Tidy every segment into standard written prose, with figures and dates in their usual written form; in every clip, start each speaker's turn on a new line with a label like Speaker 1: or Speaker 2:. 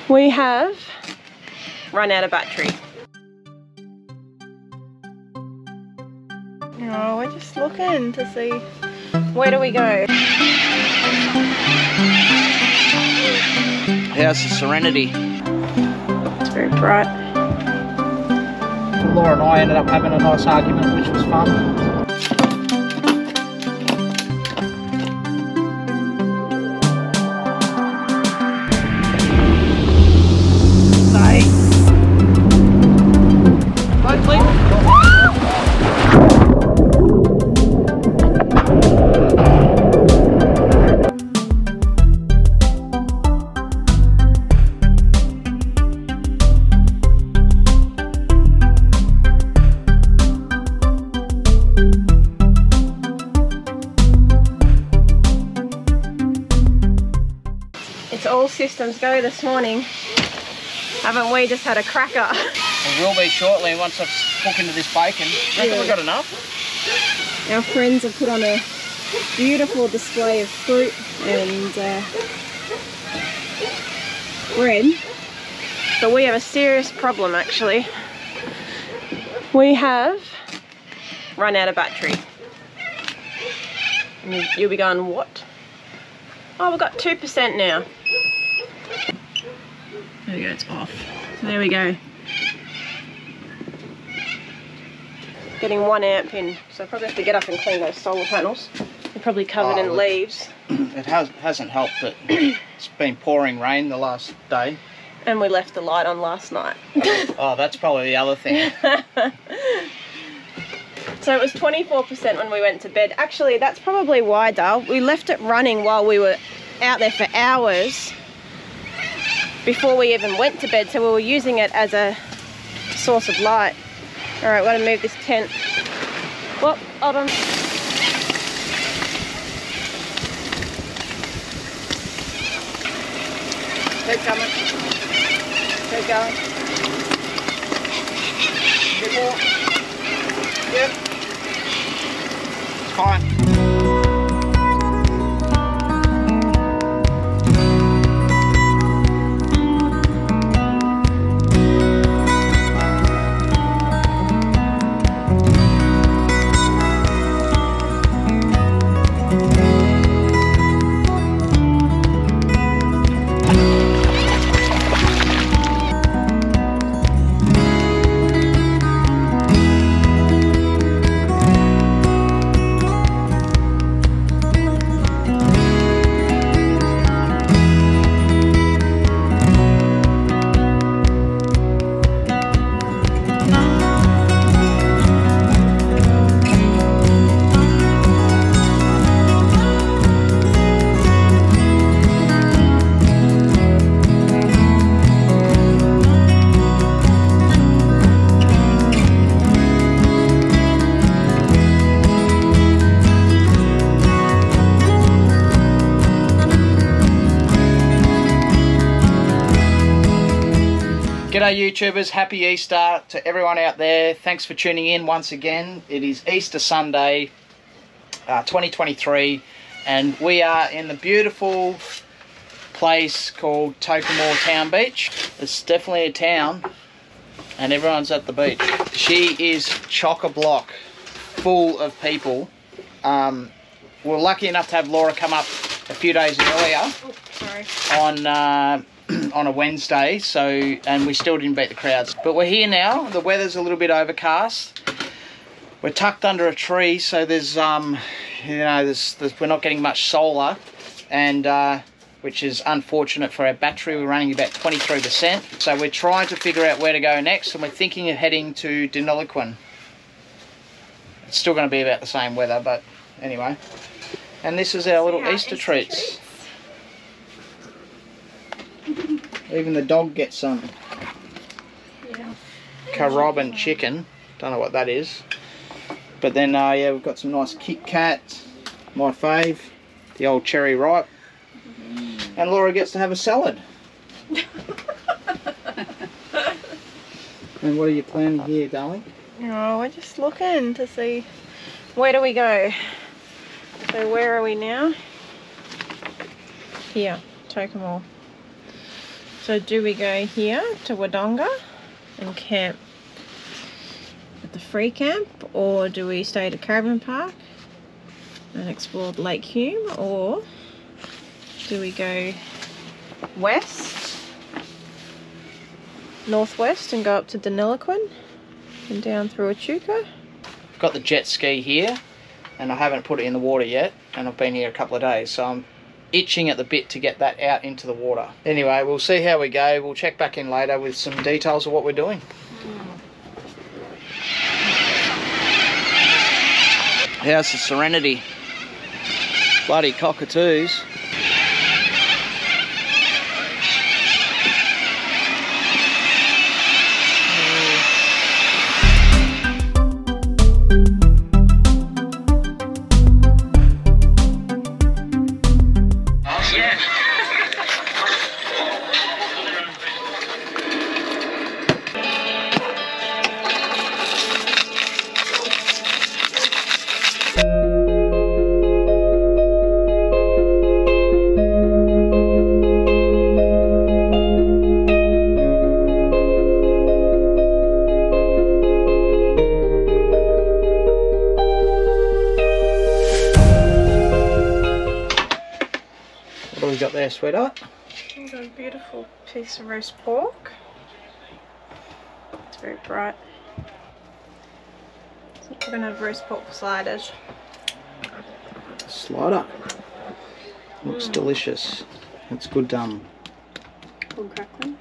Speaker 1: We have run out of battery. Oh, we're just looking to see where do we go.
Speaker 2: How's the Serenity?
Speaker 1: It's very bright.
Speaker 3: Laura and I ended up having a nice argument, which was fun.
Speaker 1: It's all systems go this morning. Haven't we just had a cracker?
Speaker 2: We will be shortly once I've hooked into this bacon. Reckon we've got enough?
Speaker 1: Our friends have put on a beautiful display of fruit and bread. But we have a serious problem actually. We have run out of battery. And you'll be going, what? Oh, we've got 2% now. There we go, it's off. So there we go. Getting 1 amp in, so I probably have to get up and clean those solar panels. They're probably covered in leaves.
Speaker 2: It hasn't helped that it's been pouring rain the last day.
Speaker 1: And we left the light on last night.
Speaker 2: Oh, that's probably the other thing.
Speaker 1: So it was 24% when we went to bed. Actually, that's probably why, Dale. We left it running while we were out there for hours before we even went to bed, so we were using it as a source of light. Alright, we've got to move this tent. Well, hold on. Keep coming. Keep going. A bit more. Yep. It's fine. G'day YouTubers, happy Easter to everyone out there. Thanks for tuning in once again. It is Easter Sunday 2023 and we are in the beautiful place called Tokemore Town Beach. It's definitely a town and everyone's at the beach. She is chock-a-block full of people. We're lucky enough to have Laura come up a few days earlier on a Wednesday, and we still didn't beat the crowds. But we're here now. The weather's a little bit overcast. We're tucked under a tree, so there's we're not getting much solar, and which is unfortunate for our battery. We're running about 23%. So we're trying to figure out where to go next, and we're thinking of heading to Deniliquin. It's still going to be about the same weather, but anyway. And this is our little Easter treats. Even the dog gets some. Yeah. Carob and chicken. Don't know what that is. But then, yeah, we've got some nice Kit Kats. My fave. The old cherry ripe. And Laura gets to have a salad. And what are you planning here, darling? Oh, we're just looking to see where do we go. So where are we now? Here, Tokemore.
Speaker 4: So do we go here to Wodonga and camp at the free camp, or do we stay at a caravan park and explore Lake Hume, or do we go west, northwest, and go up to Deniliquin and down through Echuca?
Speaker 1: I've got the jet ski here and I haven't put it in the water yet, and I've been here a couple of days, so I'm itching at the bit to get that out into the water. Anyway, we'll see how we go. We'll check back in later with some details of what we're doing. How's the Serenity? Bloody cockatoos. What do we got there, sweetheart?
Speaker 4: We've got a beautiful piece of roast pork. It's very bright. So we're going to have roast pork sliders.
Speaker 1: Slider. Looks delicious. It's good.
Speaker 4: Good crackling.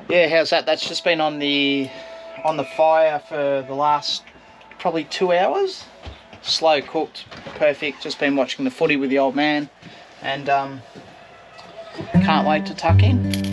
Speaker 1: Yeah, how's that? That's just been on the fire for the last probably 2 hours. Slow cooked, perfect. Just been watching the footy with the old man, and can't wait to tuck in.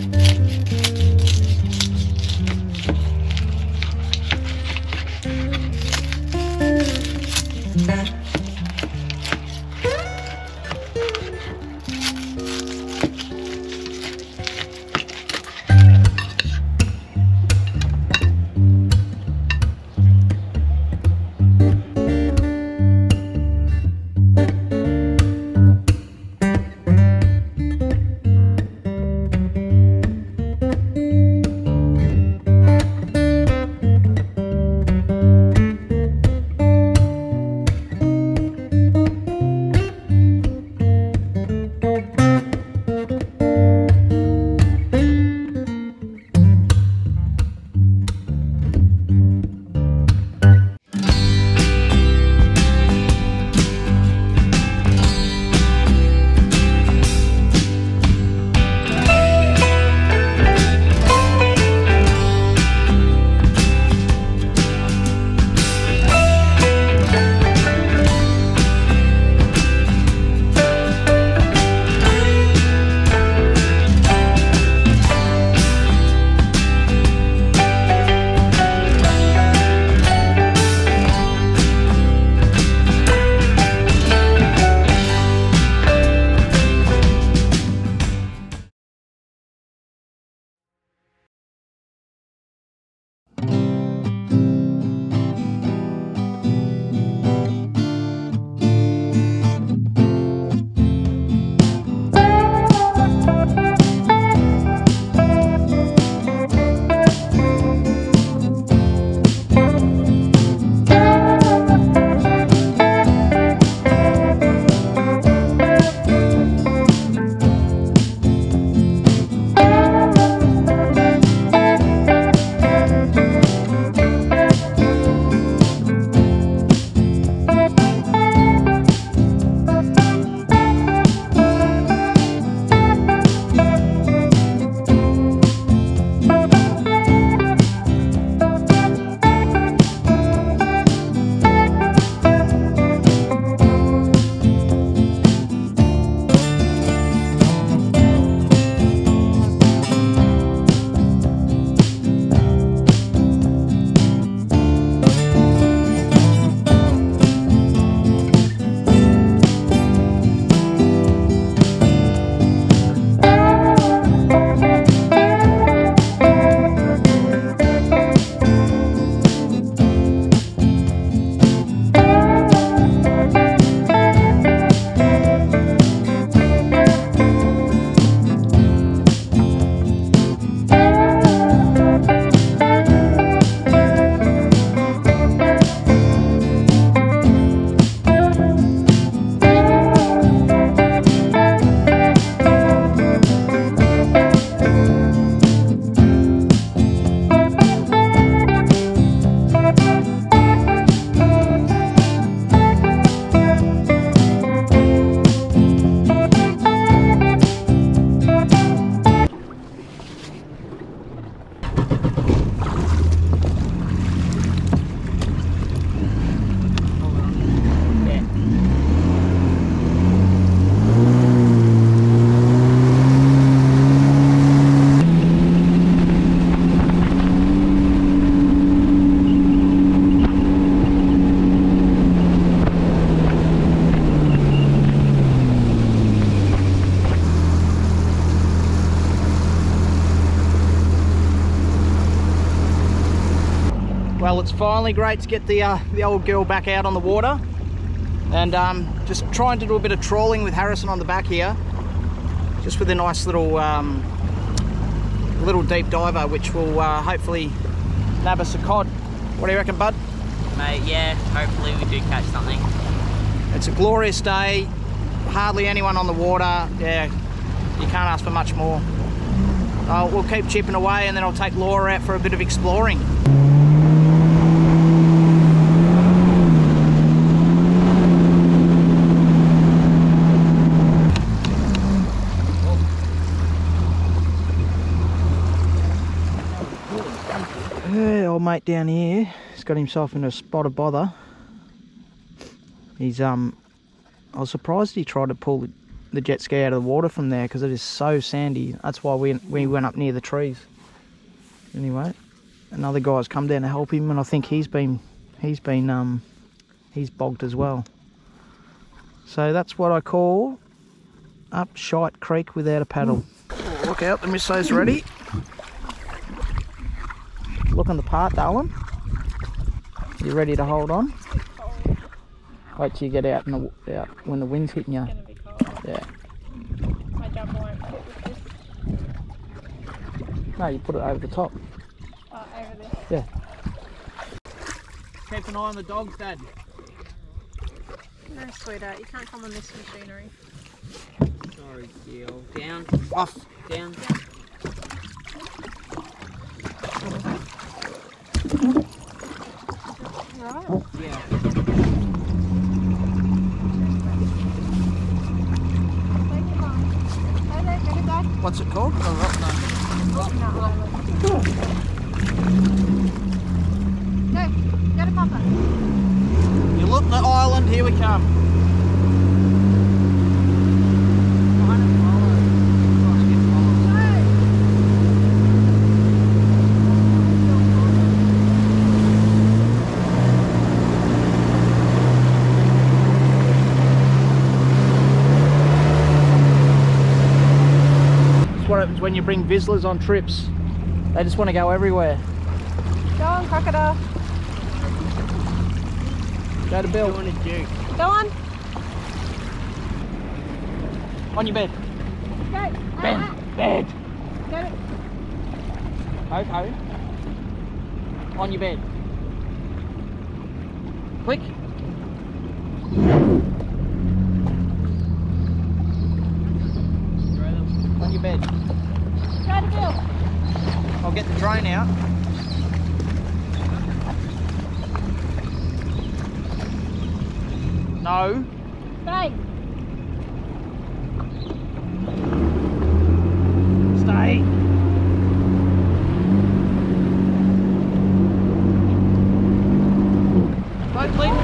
Speaker 1: Well, it's finally great to get the old girl back out on the water, and just trying to do a bit of trawling with Harrison on the back here, just with a nice little deep diver, which will hopefully nab us a cod. What do you reckon, bud?
Speaker 5: Mate, yeah, hopefully we do catch something.
Speaker 1: It's a glorious day, hardly anyone on the water. Yeah, you can't ask for much more. We'll keep chipping away, and then I'll take Laura out for a bit of exploring. Old mate down here, he's got himself in a spot of bother. He's I was surprised he tried to pull the jet ski out of the water from there, because it is so sandy. That's why we went up near the trees. Anyway, another guy's come down to help him, and I think he's bogged as well. So that's what I call up Shite Creek without a paddle. Oh, look out, the misso's ready. Looking the part, darling. You ready to hold on? Wait till you get out, out when the wind's hitting you.
Speaker 4: It's gonna be cold.
Speaker 1: Yeah.
Speaker 4: My jumper won't fit with this.
Speaker 1: No, you put it over the top.
Speaker 4: Oh, over this.
Speaker 1: Yeah.
Speaker 3: Keep an eye on the dogs, Dad.
Speaker 4: No, sweetheart, you can't come on this machinery.
Speaker 5: Sorry, deal. Down,
Speaker 1: Off.
Speaker 5: down.
Speaker 4: Right.
Speaker 5: Yeah.
Speaker 4: Thank you, Mum. Hey there, get it back.
Speaker 1: What's it called? Oh,
Speaker 4: No, Island. Go, get a papa.
Speaker 1: no. You look the island, here we come. What happens when you bring Vislers on trips. They just want to go everywhere.
Speaker 4: Go on, crocodile.
Speaker 1: Go to Bill.
Speaker 4: Go on.
Speaker 1: On your bed.
Speaker 4: Go.
Speaker 1: Bed.
Speaker 4: Go.
Speaker 1: Coco. On your bed. Quick. On your bed.
Speaker 4: Go to Bill.
Speaker 1: I'll get the drone out. No.
Speaker 4: Stay.
Speaker 1: Stay. Don't leave.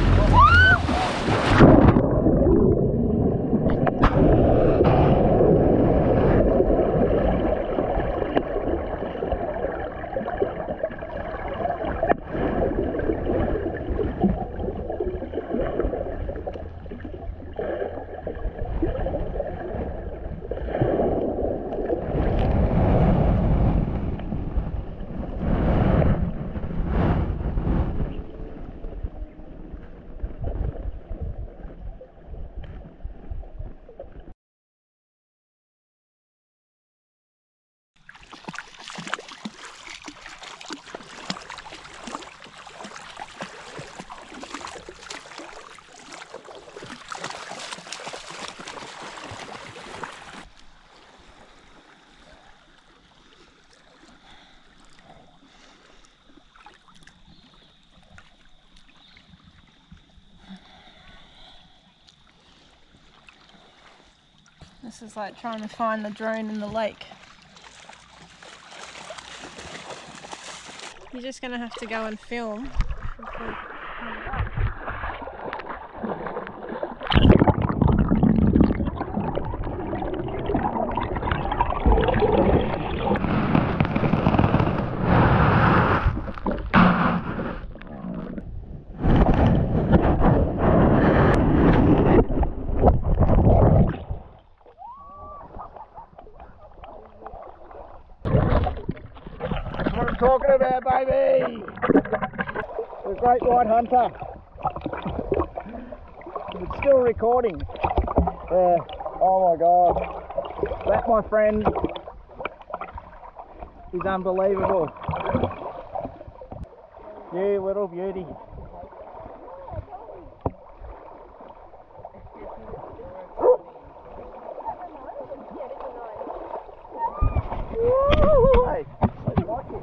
Speaker 4: This is like trying to find the drone in the lake. You're just going to have to go and film.
Speaker 1: That's what I'm talking about, baby! The great white hunter. It's still recording. Yeah. Oh my God. That, my friend, is unbelievable. You little beauty. Hey, I like this.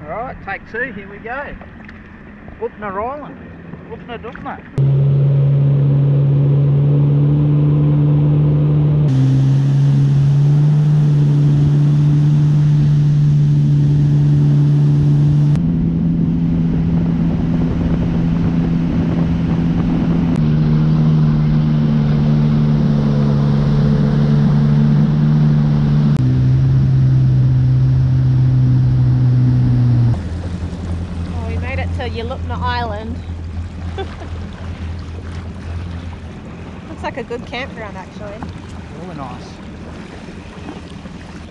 Speaker 1: Alright, take two, here we go. Upna Island. Upna Dupna.
Speaker 4: Yulupna Island. Looks like a good campground actually.
Speaker 1: Really nice.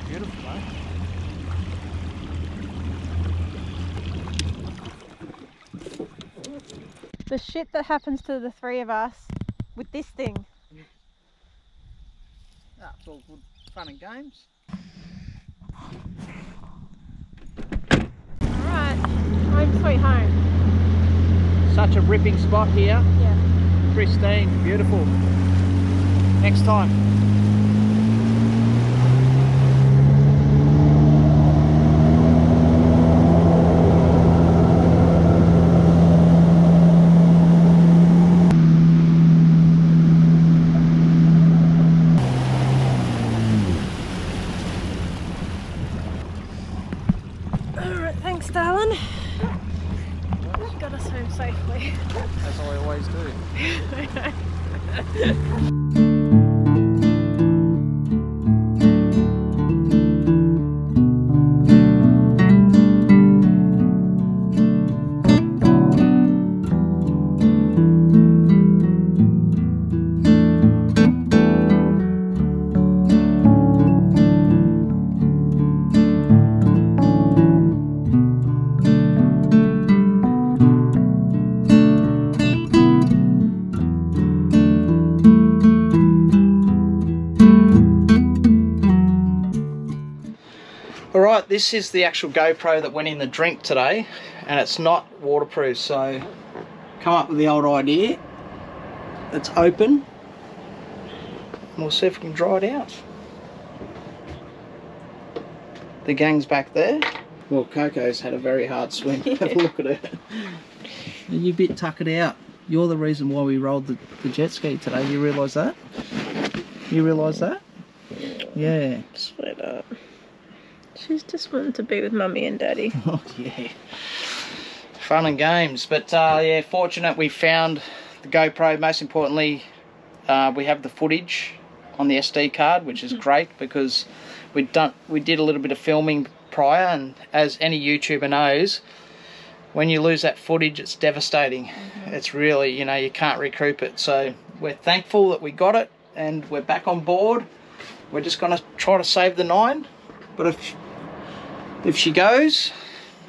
Speaker 1: Beautiful, eh?
Speaker 4: The shit that happens to the three of us with this thing.
Speaker 1: It's all good fun and games.
Speaker 4: Alright, home sweet home.
Speaker 1: Such a ripping spot here.
Speaker 4: Yeah.
Speaker 1: Pristine, beautiful. Next time.
Speaker 4: Alright, thanks darling. Got us home safely.
Speaker 1: As I always do. Alright, this is the actual GoPro that went in the drink today, and it's not waterproof, so come up with the old idea. It's open. We'll see if we can dry it out. The gang's back there. Well, Coco's had a very hard swim. Have a look at it. You bit tuckered out. You're the reason why we rolled the jet ski today. You realise that? You realise that? Yeah.
Speaker 4: Sweat up. She's just wanting to be with mummy and daddy.
Speaker 1: Oh yeah. Fun and games. But yeah, fortunate we found the GoPro. Most importantly, we have the footage on the SD card, which is great because we did a little bit of filming prior, and as any YouTuber knows, when you lose that footage, it's devastating. It's really, you know, you can't recoup it. So we're thankful that we got it, and we're back on board. We're just gonna try to save the 9, but if she goes,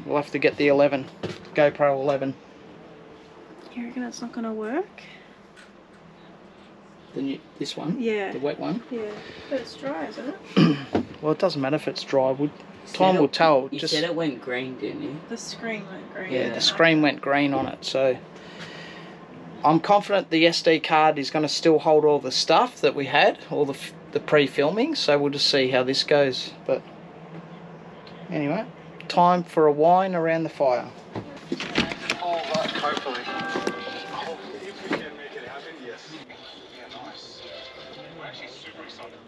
Speaker 1: we'll have to get the 11, GoPro 11.
Speaker 4: You reckon it's not gonna work?
Speaker 1: This one?
Speaker 4: Yeah.
Speaker 1: The wet one?
Speaker 4: Yeah. But it's dry, isn't it?
Speaker 1: Well, it doesn't matter if it's dry. Time will tell.
Speaker 5: You said it went green, didn't you?
Speaker 4: The screen went green.
Speaker 1: Yeah, the screen went green on it, so I'm confident the SD card is going to still hold all the stuff that we had, all the pre-filming, so we'll just see how this goes. But anyway, time for a wine around the fire.
Speaker 6: All right, hopefully. If we can make it happen, yes. Yeah, nice. We're actually super excited.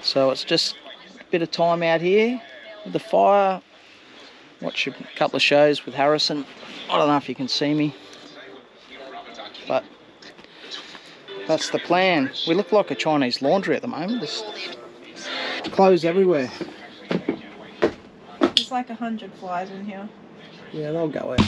Speaker 1: So it's just a bit of time out here with the fire. Watch a couple of shows with Harrison. I don't know if you can see me, but that's the plan. We look like a Chinese laundry at the moment. There's clothes everywhere.
Speaker 4: There's like 100 flies in here.
Speaker 1: Yeah, they'll go out.